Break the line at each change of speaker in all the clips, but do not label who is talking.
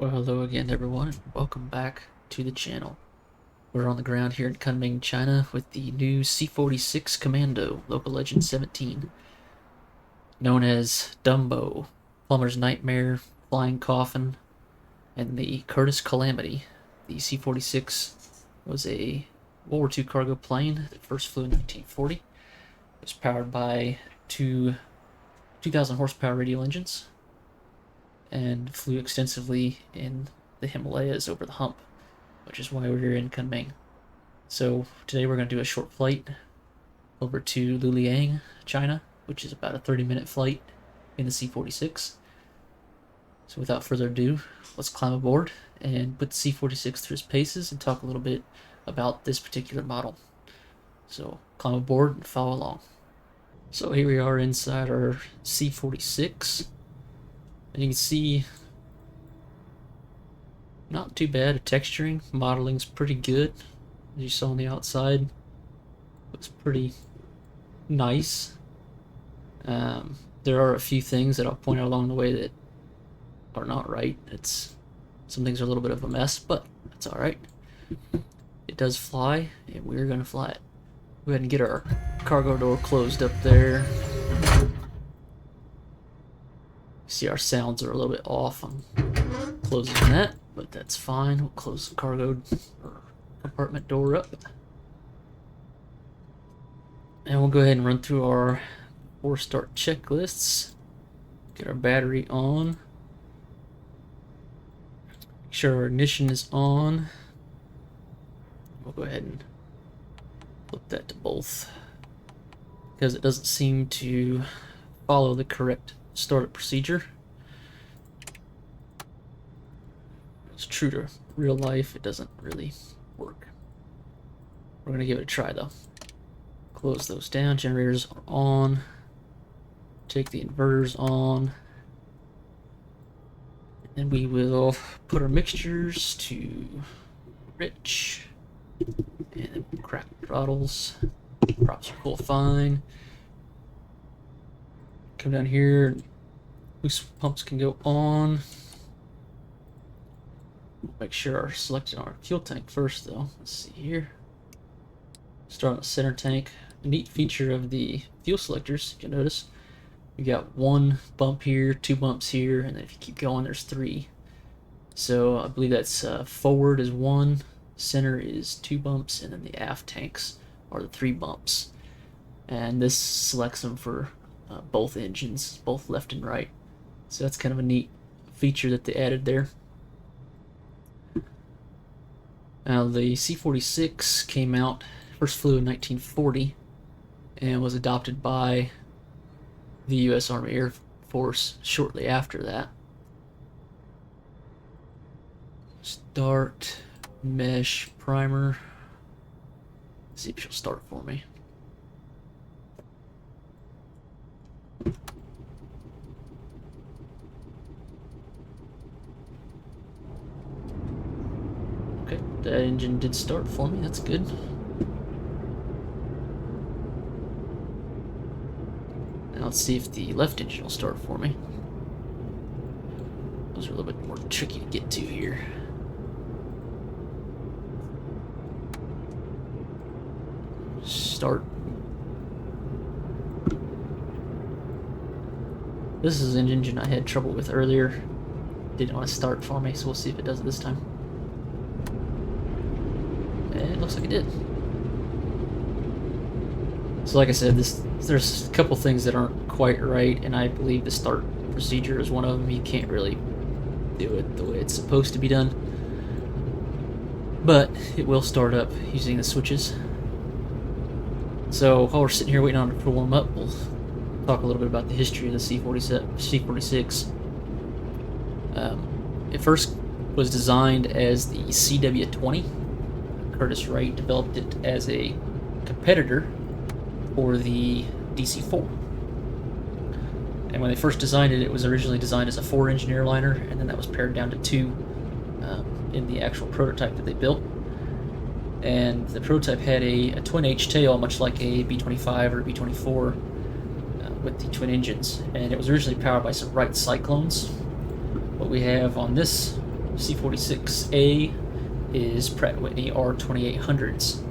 Well, hello again, everyone, and welcome back to the channel. We're on the ground here in Kunming, China, with the new C-46 Commando, Local Legend 17, known as Dumbo, Plumber's Nightmare, Flying Coffin, and the Curtis Calamity. The C-46 was a World War II cargo plane that first flew in 1940. It was powered by two 2,000 horsepower radial engines and flew extensively in the Himalayas over the hump, which is why we're here in Kunming. So today we're going to do a short flight over to Luliang, China, which is about a 30-minute flight in the C-46. So without further ado, let's climb aboard and put the C-46 through its paces and talk a little bit about this particular model. So climb aboard and follow along. So here we are inside our C-46. And you can see, not too bad. The texturing, modeling's pretty good. As you saw on the outside, looks pretty nice. There are a few things that I'll point out along the way that are not right. Some things are a little bit of a mess, but that's alright. It does fly, and we're gonna fly it. Go ahead and get our cargo door closed up there. See, our sounds are a little bit off. I'm closing that, but that's fine. We'll close the cargo or compartment door up. And we'll go ahead and run through our 4-start checklists. Get our battery on. Make sure our ignition is on. We'll go ahead and flip that to both, because it doesn't seem to follow the correct startup procedure. It's true to real life, it doesn't really work. We're gonna give it a try though. Close those down, generators are on. Take the inverters on. And we will put our mixtures to rich. And then we'll crack the throttles. Props are cool fine. Come down here, boost pumps can go on. Make sure our selected our fuel tank first though. Let's see here. Start on the center tank. A neat feature of the fuel selectors, you can notice, you got one bump here, 2 bumps here, and then if you keep going, there's 3. So I believe that's forward is 1, center is 2 bumps, and then the aft tanks are the 3 bumps. And this selects them for both engines, both left and right. So that's kind of a neat feature that they added there. Now the C-46 came out, first flew in 1940, and was adopted by the U.S. Army Air Force shortly after that. Start mesh primer. See if she'll start for me. Okay, that engine did start for me, that's good. Now let's see if the left engine will start for me. Those are a little bit more tricky to get to here. Start. This is an engine I had trouble with earlier. Didn't want to start for me, so we'll see if it does it this time. And it looks like it did. So like I said, there's a couple things that aren't quite right, and I believe the start procedure is one of them. You can't really do it the way it's supposed to be done. But it will start up using the switches. So while we're sitting here waiting on it to warm up, we'll talk a little bit about the history of the C-46. It first was designed as the CW-20. Curtis Wright developed it as a competitor for the DC-4. And when they first designed it, it was originally designed as a 4-engine airliner, and then that was pared down to 2 in the actual prototype that they built. And the prototype had a twin H-tail, much like a B-25 or a B-24, with the twin engines. And it was originally powered by some Wright Cyclones. What we have on this C-46A is Pratt & Whitney R2800s,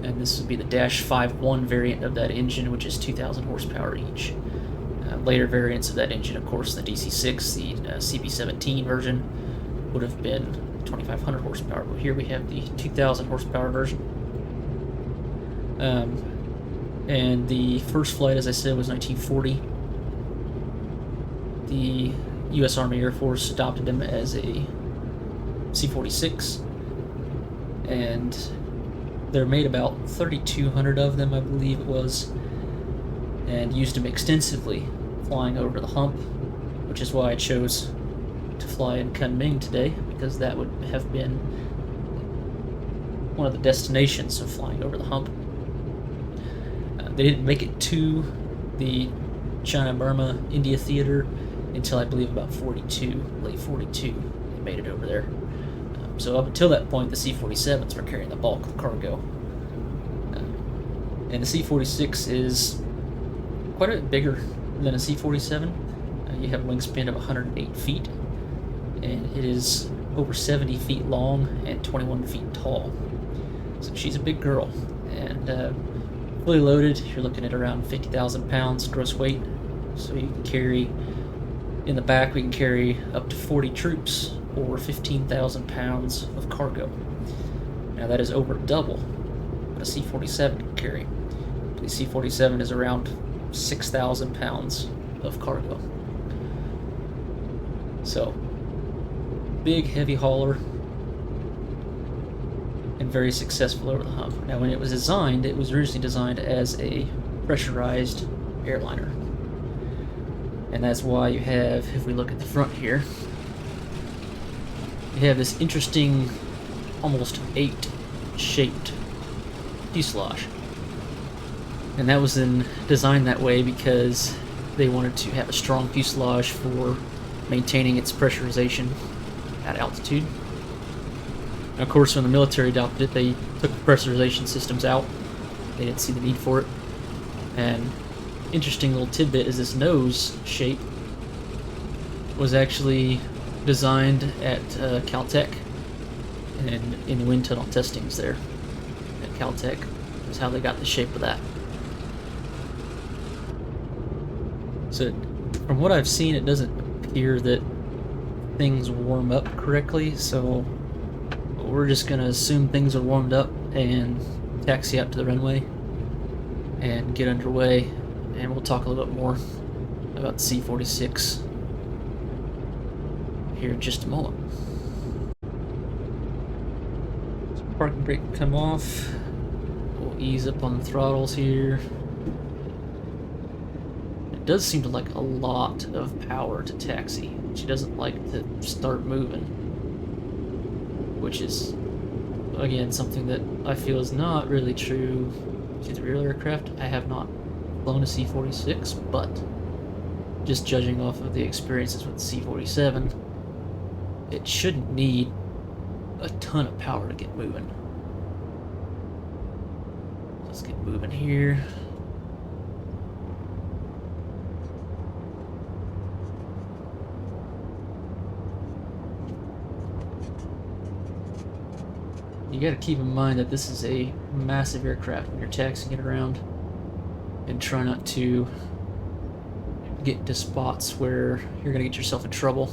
and this would be the -51 variant of that engine, which is 2,000 horsepower each. Later variants of that engine, of course, the DC-6, the CB-17 version, would have been 2,500 horsepower, but here we have the 2,000 horsepower version. And the first flight, as I said, was 1940. The U.S. Army Air Force adopted him as a C-46, and they're made about 3,200 of them, I believe it was, and used them extensively flying over the hump, which is why I chose to fly in Kunming today, because that would have been one of the destinations of flying over the hump. They didn't make it to the China-Burma India theater until I believe about 42, late 42. They made it over there. So up until that point, the C-47s were carrying the bulk of the cargo. And the C-46 is quite a bit bigger than a C-47. You have a wingspan of 108 feet, and it is over 70 feet long and 21 feet tall. So she's a big girl, and fully loaded, you're looking at around 50,000 pounds gross weight. So you can carry, in the back, we can carry up to 40 troops, or 15,000 pounds of cargo. Now that is over double what a C-47 can carry. The C-47 is around 6,000 pounds of cargo. So, big heavy hauler, and very successful over the hump. Now when it was designed, it was originally designed as a pressurized airliner. And that's why you have, if we look at the front here, you have this interesting, almost 8-shaped fuselage. And that was designed that way because they wanted to have a strong fuselage for maintaining its pressurization at altitude. And of course, when the military adopted it, they took the pressurization systems out. They didn't see the need for it. And interesting little tidbit is this nose shape was actually designed at Caltech, and in the wind tunnel testings there at Caltech is how they got the shape of that. So from what I've seen, it doesn't appear that things warm up correctly, so we're just going to assume things are warmed up and taxi out to the runway and get underway, and we'll talk a little bit more about the C-46 here in just a moment. So parking brake can come off. We'll ease up on the throttles here. It does seem to like a lot of power to taxi. She doesn't like to start moving, which is, again, something that I feel is not really true to the real aircraft. I have not flown a C-46, but just judging off of the experiences with the C-47, it shouldn't need a ton of power to get moving. Let's get moving here. You gotta keep in mind that this is a massive aircraft when you're taxiing it around, and try not to get into spots where you're gonna get yourself in trouble.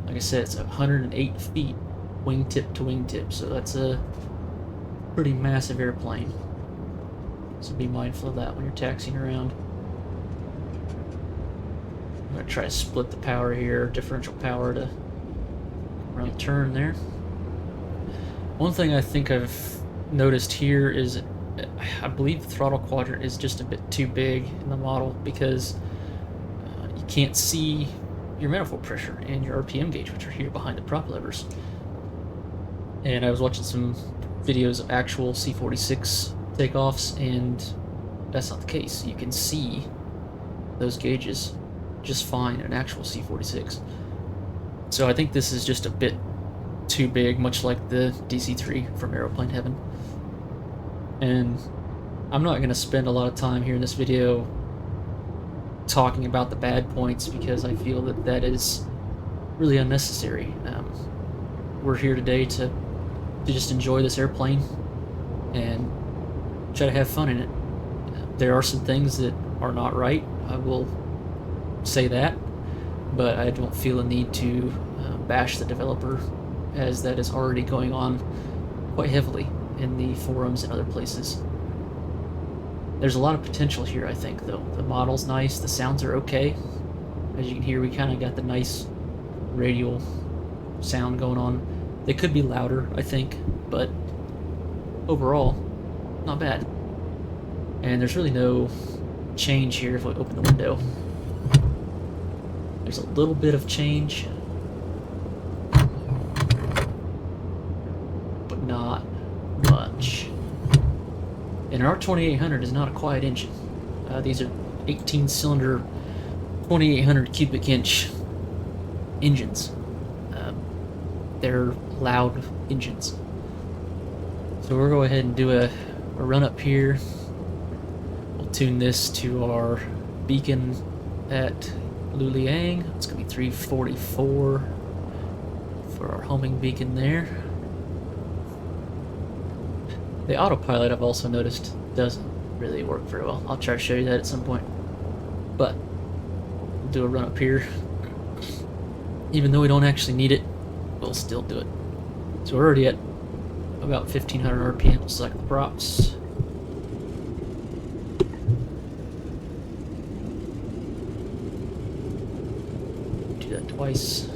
Like I said, it's 108 feet wingtip to wingtip, so that's a pretty massive airplane. So be mindful of that when you're taxiing around. I'm gonna try to split the power here, differential power to around the turn there. One thing I think I've noticed here is I believe the throttle quadrant is just a bit too big in the model, because you can't see your manifold pressure and your RPM gauge, which are here behind the prop levers. And I was watching some videos of actual C-46 takeoffs, and that's not the case. You can see those gauges just fine in an actual C-46. So I think this is just a bit too big, much like the DC-3 from Aeroplane Heaven. And I'm not going to spend a lot of time here in this video talking about the bad points, because I feel that that is really unnecessary. We're here today to just enjoy this airplane and try to have fun in it. There are some things that are not right, I will say that, but I don't feel a need to bash the developer, as that is already going on quite heavily in the forums and other places. There's a lot of potential here, I think, though. The model's nice, the sounds are okay. As you can hear, we kind of got the nice radial sound going on. They could be louder, I think, but overall, not bad. And there's really no change here if we open the window. There's a little bit of change, but not much. And our 2800 is not a quiet engine. These are 18-cylinder, 2800 cubic inch engines. They're loud engines. So we'll go ahead and do a run up here. We'll tune this to our beacon at Luliang. It's going to be 344 for our homing beacon there. The autopilot, I've also noticed, doesn't really work very well. I'll try to show you that at some point. But we'll do a run up here. Even though we don't actually need it, we'll still do it. So we're already at about 1500 RPM. Select the props. Do that twice.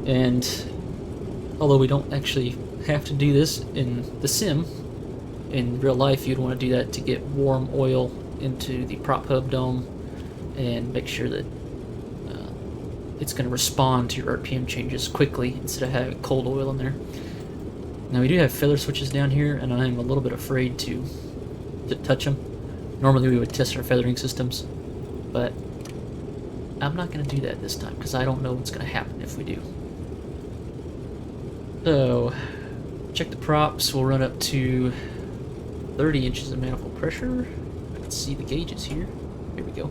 And although we don't actually have to do this in the sim, in real life you'd want to do that to get warm oil into the prop hub dome and make sure that it's going to respond to your RPM changes quickly instead of having cold oil in there. Now we do have feather switches down here, and I'm a little bit afraid to touch them. Normally we would test our feathering systems, but I'm not going to do that this time because I don't know what's going to happen if we do. So, check the props. We'll run up to 30 inches of manifold pressure. I can see the gauges here. Here we go.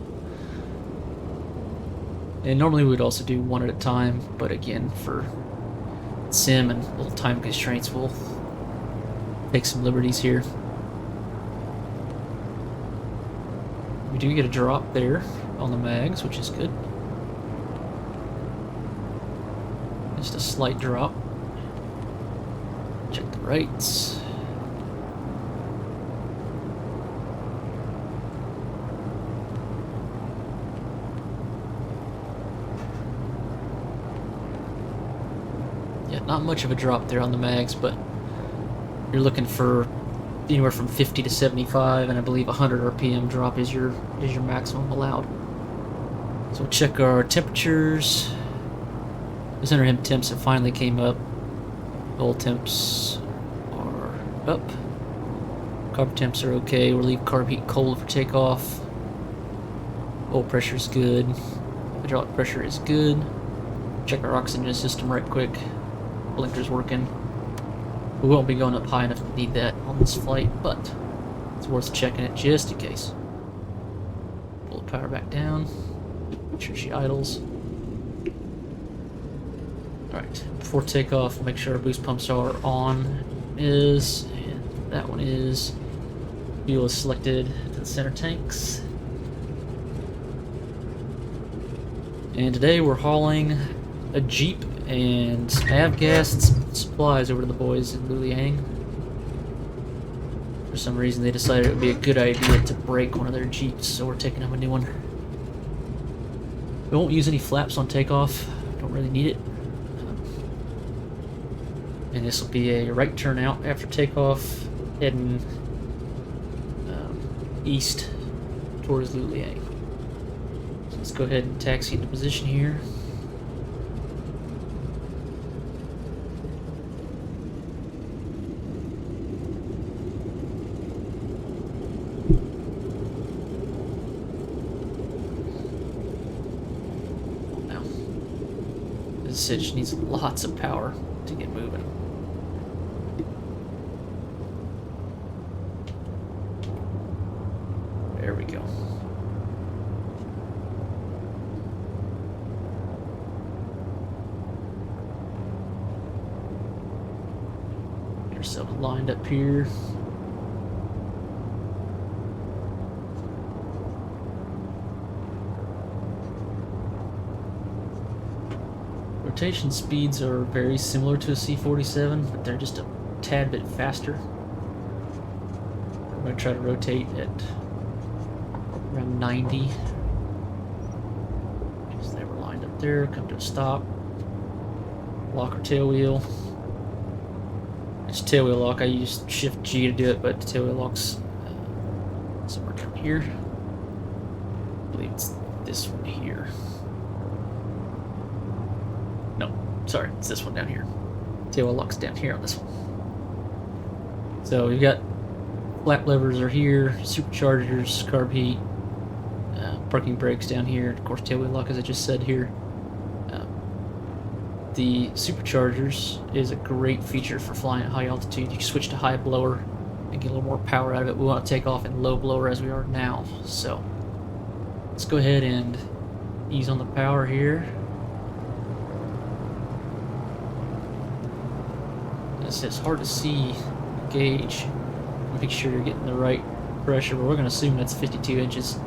And normally we would also do one at a time, but again, for sim and little time constraints, we'll take some liberties here. We do get a drop there on the mags, which is good. Just a slight drop. Check the rights. Yeah, not much of a drop there on the mags, but you're looking for anywhere from 50 to 75, and I believe 100 RPM drop is your maximum allowed. So we'll check our temperatures. The center hem temps have finally came up. Oil temps are up. Carb temps are okay. We'll leave carb heat cold for takeoff. Oil pressure is good. Hydraulic pressure is good. Check our oxygen system right quick. Blinker's working. We won't be going up high enough to need that on this flight, but it's worth checking it just in case. Pull the power back down. Make sure she idles. Alright, before takeoff, we'll make sure our boost pumps are on. And that one is. Fuel is selected to the center tanks. And today we're hauling a Jeep and avgas and some supplies over to the boys in Luliang. For some reason they decided it would be a good idea to break one of their Jeeps, so we're taking them a new one. We won't use any flaps on takeoff, don't really need it. And this will be a right turn out after takeoff, heading east towards Luliang. So let's go ahead and taxi into position here. This just needs lots of power to get moving. There we go. ourselves lined up here. Rotation speeds are very similar to a C-47, but they're just a tad bit faster. I'm going to try to rotate at around 90. So they were lined up there, come to a stop. Lock our tail wheel. It's tail wheel lock. I use Shift G to do it, but the tail wheel lock's somewhere down here. I believe it's this one here. No, sorry, it's this one down here. Tail wheel lock's down here on this one. So we've got flap levers are here, superchargers, carb heat, parking brakes down here, of course tail wheel lock as I just said here. The superchargers is a great feature for flying at high altitude. You can switch to high blower and get a little more power out of it. We want to take off in low blower as we are now. So let's go ahead and ease on the power here. It's hard to see the gauge. Make sure you're getting the right pressure, but we're going to assume that's 52 inches.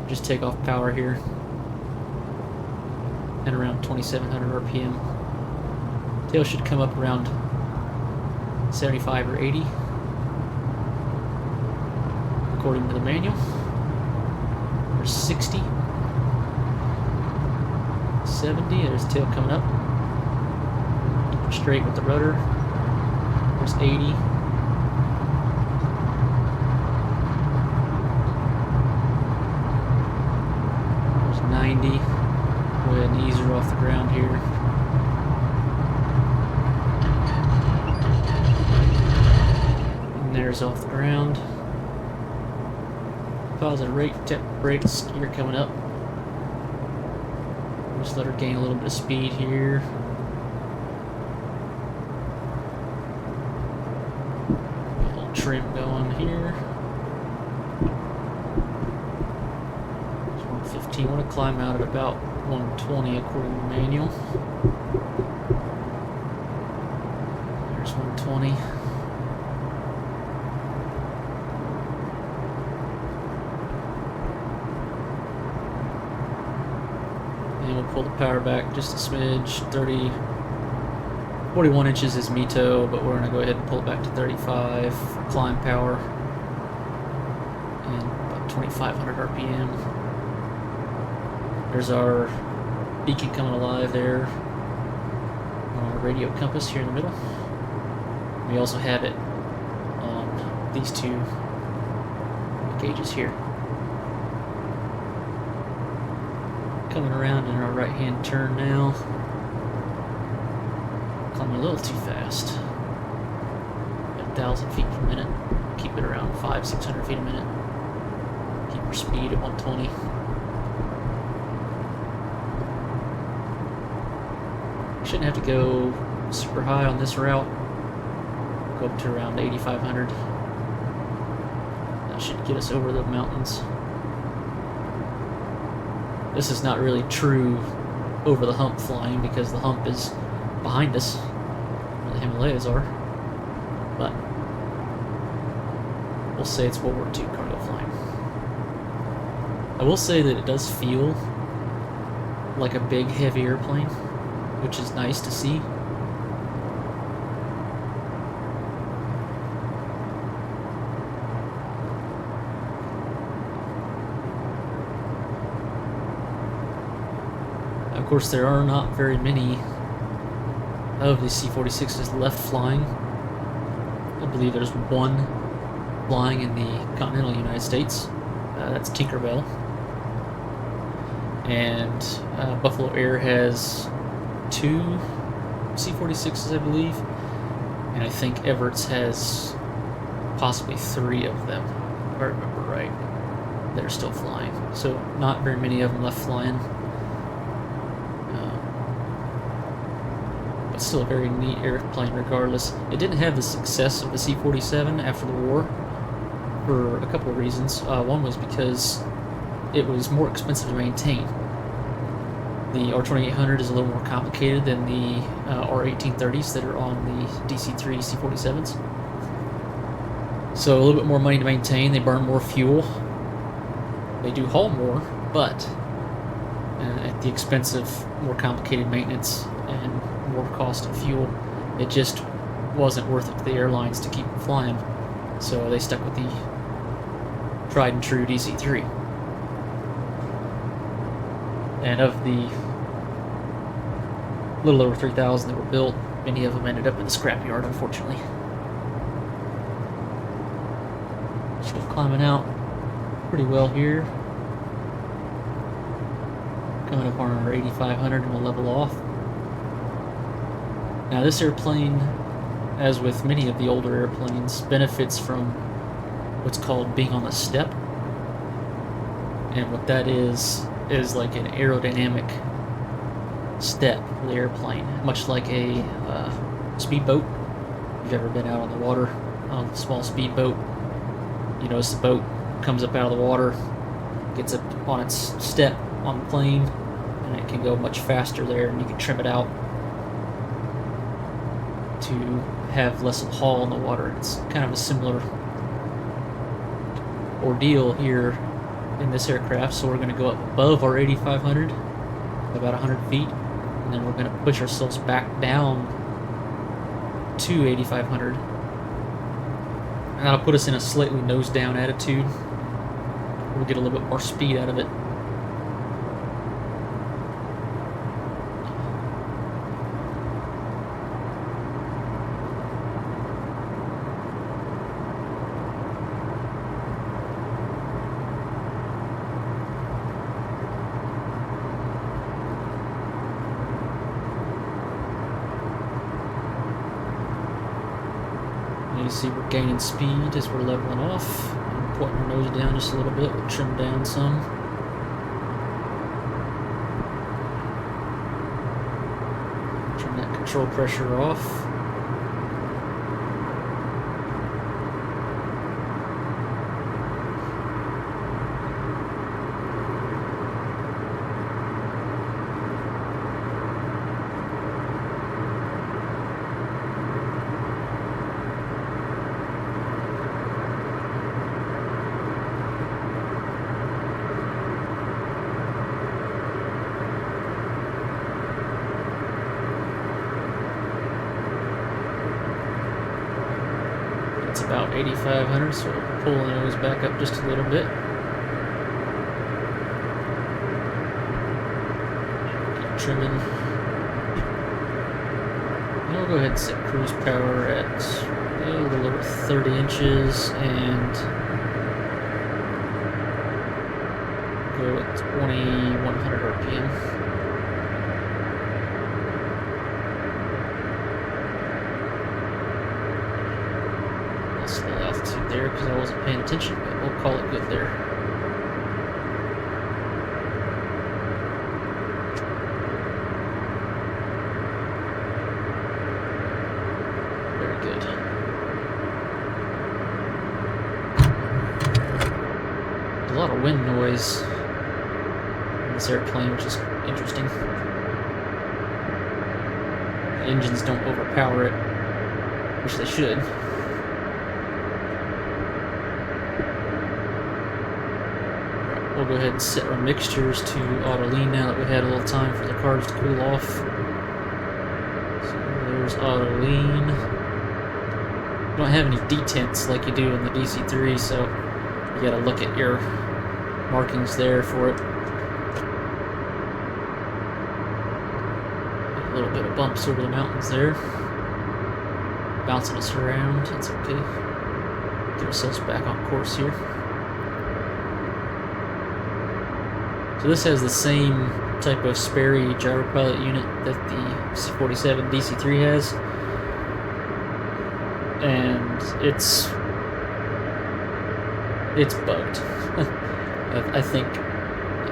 Just take off power here at around 2700 RPM. Tail should come up around 75 or 80 according to the manual. There's 60, 70, there's tail coming up. Keep it straight with the rudder. There's 80. There's 90. Go ahead and ease her off the ground here. And there's off the ground. Positive rate, tap brakes, gear coming up. Just let her gain a little bit of speed here. Get a little trim going here. There's 115. I want to climb out at about 120 according to the manual. There's 120. And we'll pull the power back just a smidge. 41 inches is METO, but we're going to go ahead and pull it back to 35 for climb power. And about 2500 RPM. There's our beacon coming alive there on our radio compass here in the middle. We also have it on these two gauges here. Coming around in our right hand turn now. Climbing a little too fast. At 1,000 feet per minute. Keep it around 500-600 feet a minute. Keep our speed at 120. Shouldn't have to go super high on this route. Go up to around 8,500. That should get us over the mountains. This is not really true over the hump flying because the hump is behind us, where the Himalayas are. But we'll say it's World War II cargo flying. I will say that it does feel like a big, heavy airplane, which is nice to see. Of course, there are not very many of the C-46s left flying. I believe there's one flying in the continental United States. That's Tinkerbell. And Buffalo Air has 2 C-46s, I believe. And I think Everett's has possibly 3 of them, if I remember right, that are still flying. So not very many of them left flying. But still a very neat airplane regardless. It didn't have the success of the C-47 after the war for a couple of reasons. One was because it was more expensive to maintain. The R2800 is a little more complicated than the R1830s that are on the DC-3 C-47s. So a little bit more money to maintain. They burn more fuel. They do haul more, but at the expense of more complicated maintenance and more cost of fuel. It just wasn't worth it to the airlines to keep them flying. So they stuck with the tried and true DC-3. And of the little over 3,000 that were built, many of them ended up in the scrapyard, unfortunately. Still climbing out pretty well here. Coming up on our 8,500 and we'll level off. Now this airplane, as with many of the older airplanes, benefits from what's called being on the step. And what that is like an aerodynamic step for the airplane, much like a speedboat. If you've ever been out on the water on a small speedboat, you notice the boat comes up out of the water, gets up on its step on the plane, and it can go much faster there, and you can trim it out to have less of a haul in the water. It's kind of a similar ordeal here in this aircraft. So we're going to go up above our 8,500, about 100 feet, and then we're going to push ourselves back down to 8,500. And that'll put us in a slightly nose down attitude. We'll get a little bit more speed out of it. You see we're gaining speed as we're leveling off. I'm pointing our nose down just a little bit. We'll trim down some. Turn that control pressure off. It's about 8,500, so we'll pull the nose back up just a little bit. Keep trimming. And we'll go ahead and set cruise power at a little over 30 inches and go at 2,100 RPM. There because I wasn't paying attention, but we'll call it good there. Very good. There's a lot of wind noise in this airplane, which is interesting. The engines don't overpower it, which they should. We'll go ahead and set our mixtures to auto lean now that we had a little time for the cars to cool off. So there's auto lean. You don't have any detents like you do in the DC-3, so you gotta look at your markings there for it. A little bit of bumps over the mountains there. Bouncing us around, that's okay. Get ourselves back on course here. So this has the same type of Sperry gyropilot unit that the C-47 DC-3 has, and it's bugged. I think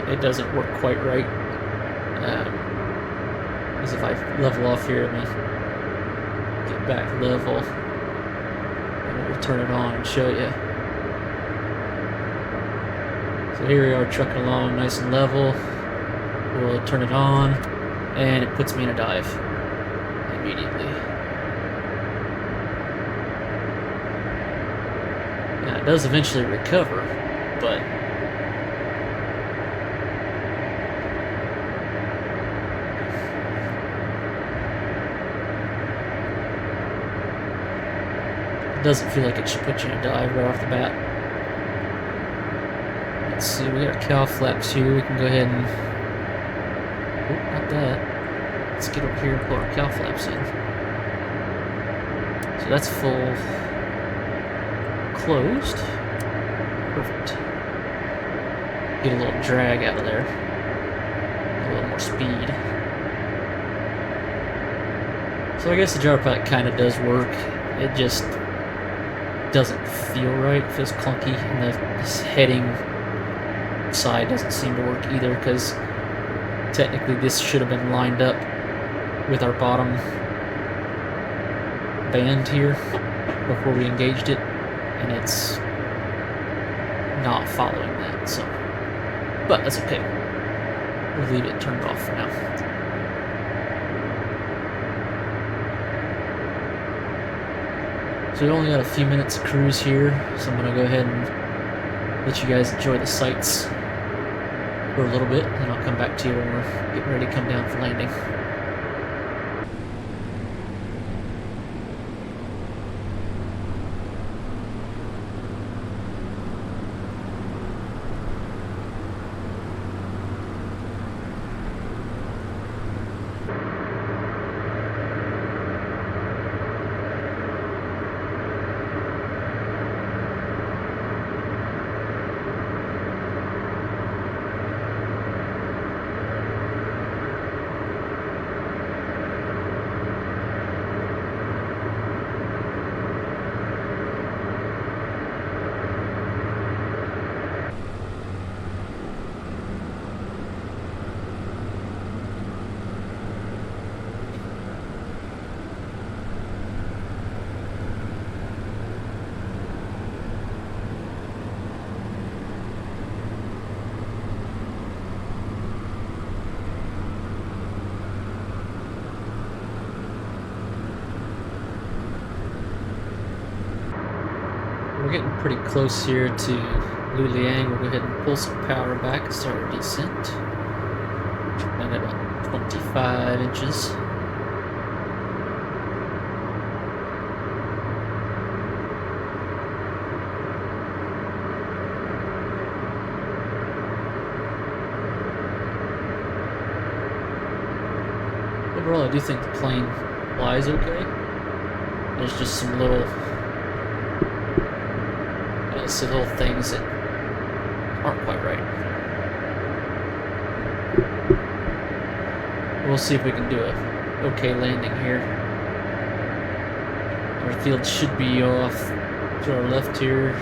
it doesn't work quite right. As if I level off here, let me get back level, and we'll turn it on and show you. So here we are trucking along nice and level. We'll turn it on, and it puts me in a dive immediately. Now, it does eventually recover, but it doesn't feel like it should put you in a dive right off the bat. Let's see, we got our cow flaps here. We can go ahead and... Oh, not that. Let's get over here and pull our cow flaps in. So that's full closed. Perfect. Get a little drag out of there. A little more speed. So I guess the gyro pilot kind of does work. It just doesn't feel right. It feels clunky, and this heading side doesn't seem to work either, because technically this should have been lined up with our bottom band here before we engaged it, and it's not following that, so, but that's okay. We'll leave it turned off for now. So we only got a few minutes of cruise here, so I'm gonna go ahead and let you guys enjoy the sights for a little bit, and I'll come back to you when we're getting ready to come down for landing. We're getting pretty close here to Luliang. We'll go ahead and pull some power back and start our descent. And about 25 inches. Overall, I do think the plane flies okay. There's just some little things that aren't quite right. We'll see if we can do a okay landing here. Our field should be off to our left here.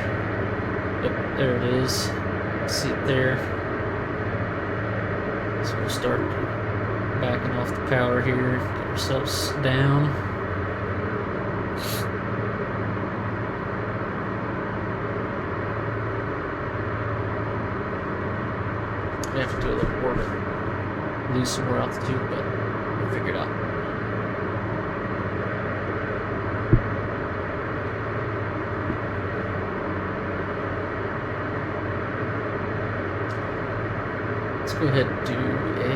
Yep, there it is. See it there. So we'll start backing off the power here, get ourselves down. We have to do a little more to lose some more altitude, but we'll figure it out. Let's go ahead and do a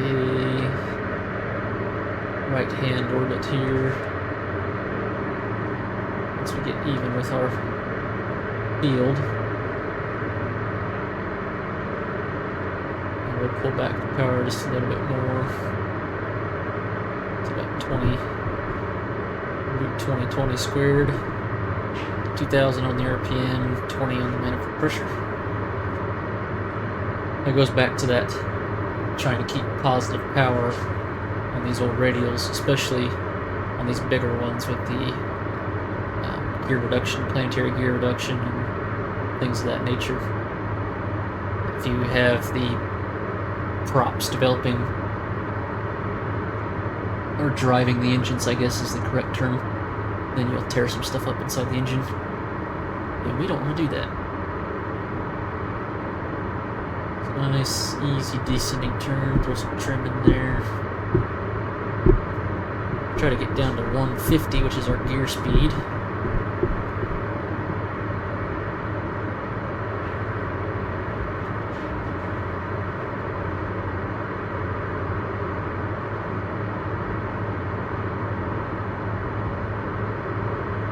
right-hand orbit here. Once we get even with our field. We'll pull back the power just a little bit more. It's about 20 squared. 2,000 on the RPM, 20 on the manifold pressure. That goes back to that trying to keep positive power on these old radials, especially on these bigger ones with the gear reduction, planetary gear reduction, and things of that nature. If you have the props developing or driving the engines, I guess is the correct term, then you'll tear some stuff up inside the engine, and we don't want to do that. So Nice, easy descending turn. Throw some trim in there. Try to get down to 150, which is our gear speed.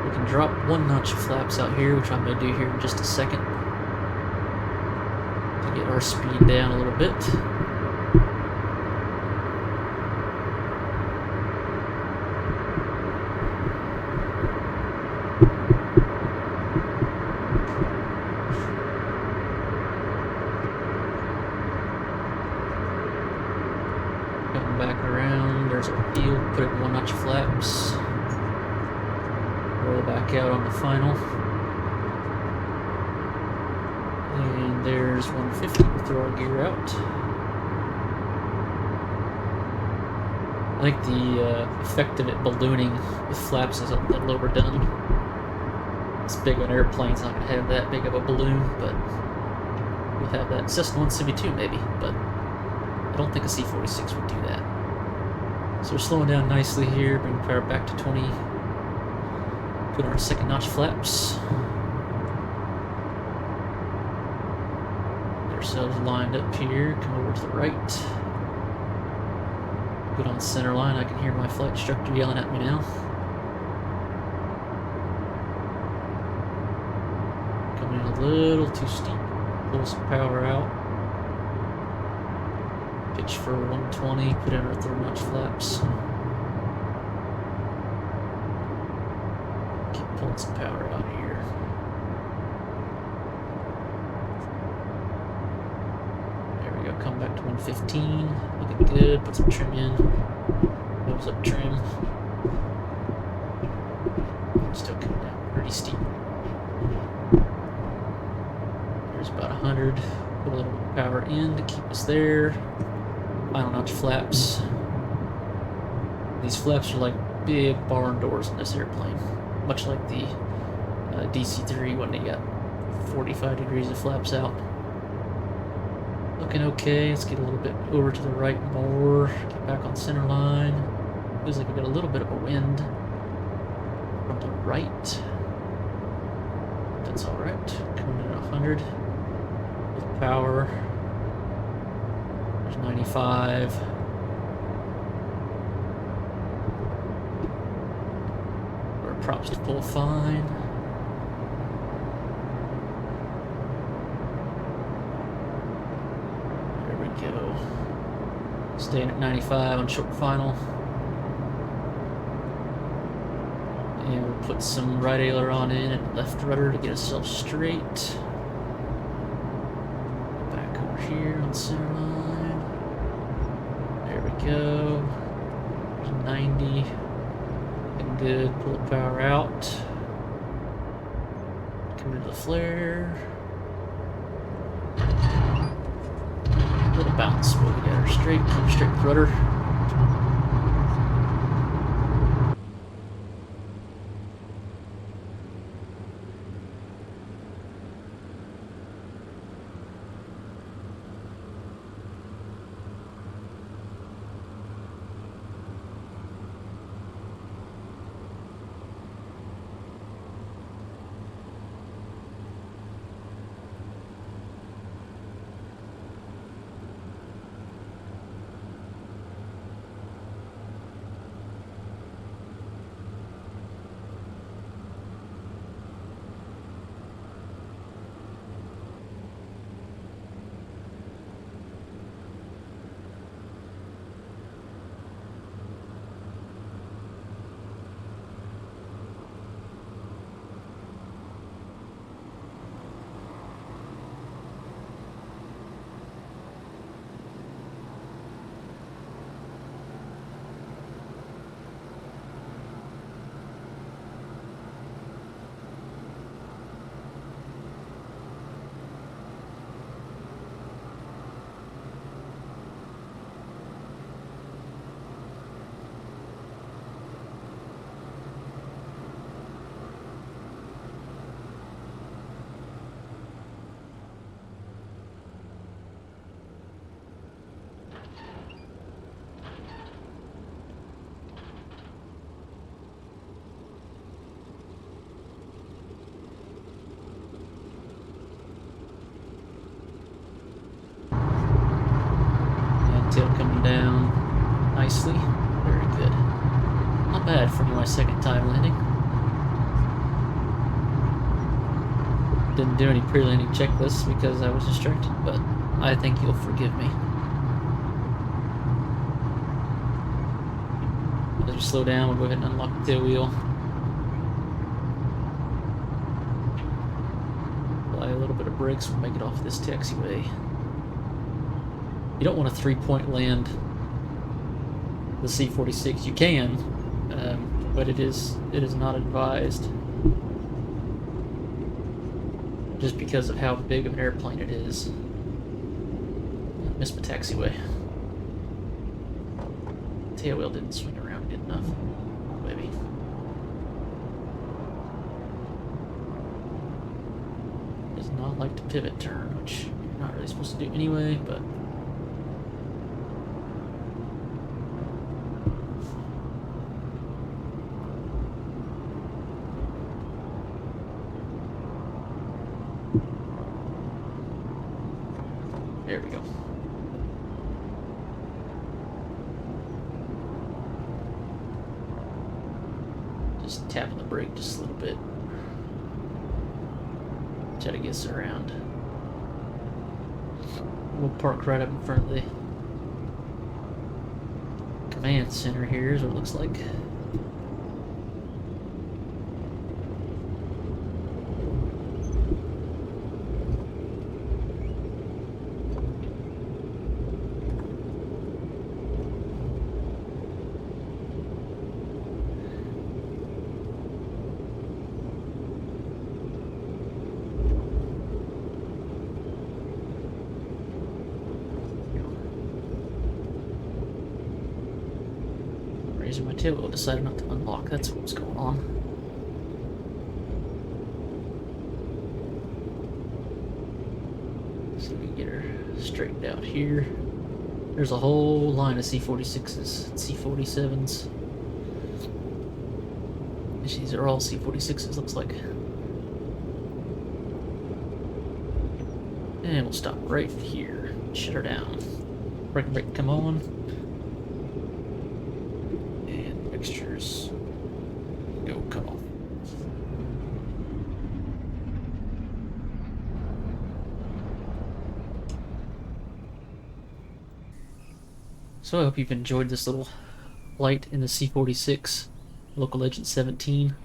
We can drop 1 notch of flaps out here, which I may do here in just a second, to get our speed down a little bit. Coming back around, there's our field, put it in 1 notch of flaps. Roll back out on the final. And there's 150, we'll throw our gear out. I think the effect of it ballooning with flaps is a little overdone. It's big on airplanes, not going to have that big of a balloon, but we have that. Cessna 172 maybe, but I don't think a C-46 would do that. So we're slowing down nicely here, bring power back to 20. Put our 2nd notch flaps. Get ourselves lined up here, come over to the right. Put on the center line, I can hear my flight instructor yelling at me now. Coming in a little too steep, pull some power out. Pitch for 120, put in our 3rd notch flaps. Keep pulling some power out here. There we go, come back to 115. Looking good, put some trim in. Nose up trim. Still coming down pretty steep. There's about 100. Put a little bit of power in to keep us there. Final notch flaps. These flaps are like big barn doors in this airplane, much like the DC-3 when they got 45 degrees of flaps out. Looking okay. Let's get a little bit over to the right more. Get back on center line. Feels like we got a little bit of a wind from the right. That's all right. Coming in at 100 with power. 95. Our props to pull fine. There we go. Staying at 95 on short final. And we'll put some right aileron in and left rudder to get ourselves straight. Back over here on center line. Go. There's 90. Looking good. Pull the power out. Come into the flare. A little bounce, but we got her straight. Come straight with rudder. going down nicely. Very good. Not bad for my second time landing. Didn't do any pre-landing checklists because I was distracted, but I think you'll forgive me. As we slow down, we'll go ahead and unlock the tail wheel. Apply a little bit of brakes, we'll make it off this taxiway. You don't want a 3-point land the C-46. You can, but it is not advised, just because of how big of an airplane it is. Missed my taxiway. Tail wheel didn't swing around good enough. Maybe. Does not like to pivot turn, which you're not really supposed to do anyway, but there we go. Just tapping the brake just a little bit. Try to get us around. We'll park right up in front of the command center here, is what it looks like. Raising my tail wheel, decided not to unlock. That's what was going on. So we can get her straightened out here. There's a whole line of C-46s and C-47s. These are all C-46s, looks like. And we'll stop right here. Shut her down. Brake, come on. And mixtures. Go, come on. So I hope you've enjoyed this little flight in the C-46 Local Legend 17.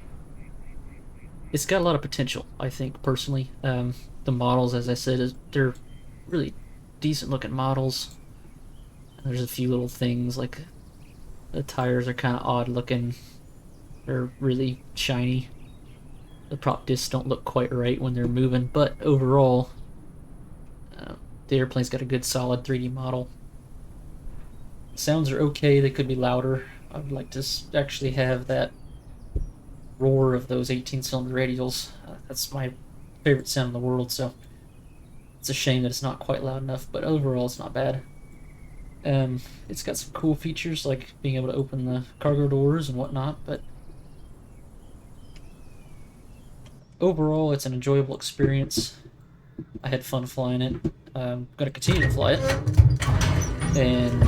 It's got a lot of potential, I think, personally. The models, as I said, they're really decent looking models. There's a few little things, like the tires are kind of odd looking. They're really shiny. The prop discs don't look quite right when they're moving, but overall, the airplane's got a good solid 3D model. Sounds are okay, they could be louder. I would like to actually have that roar of those 18-cylinder radials. That's my favorite sound in the world, so it's a shame that it's not quite loud enough, but overall it's not bad. It's got some cool features like being able to open the cargo doors and whatnot, but overall it's an enjoyable experience. I had fun flying it. I'm going to continue to fly it, and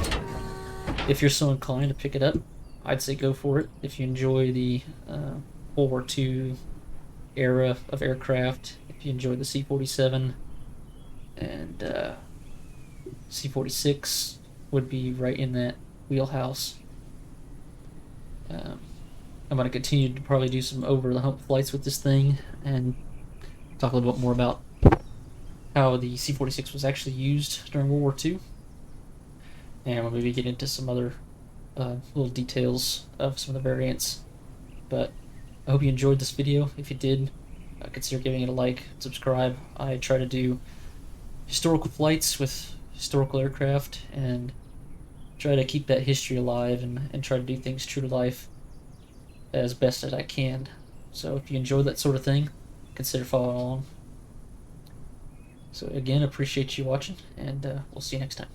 if you're so inclined to pick it up, I'd say go for it. If you enjoy the World War II era of aircraft, if you enjoy the C-47, and C-46 would be right in that wheelhouse. I'm going to continue to probably do some over-the-hump flights with this thing and talk a little bit more about how the C-46 was actually used during World War II. And we'll maybe get into some other little details of some of the variants. But I hope you enjoyed this video. If you did, consider giving it a like, subscribe. I try to do historical flights with historical aircraft and try to keep that history alive and try to do things true to life as best as I can. So if you enjoy that sort of thing, consider following along. So again, appreciate you watching, and we'll see you next time.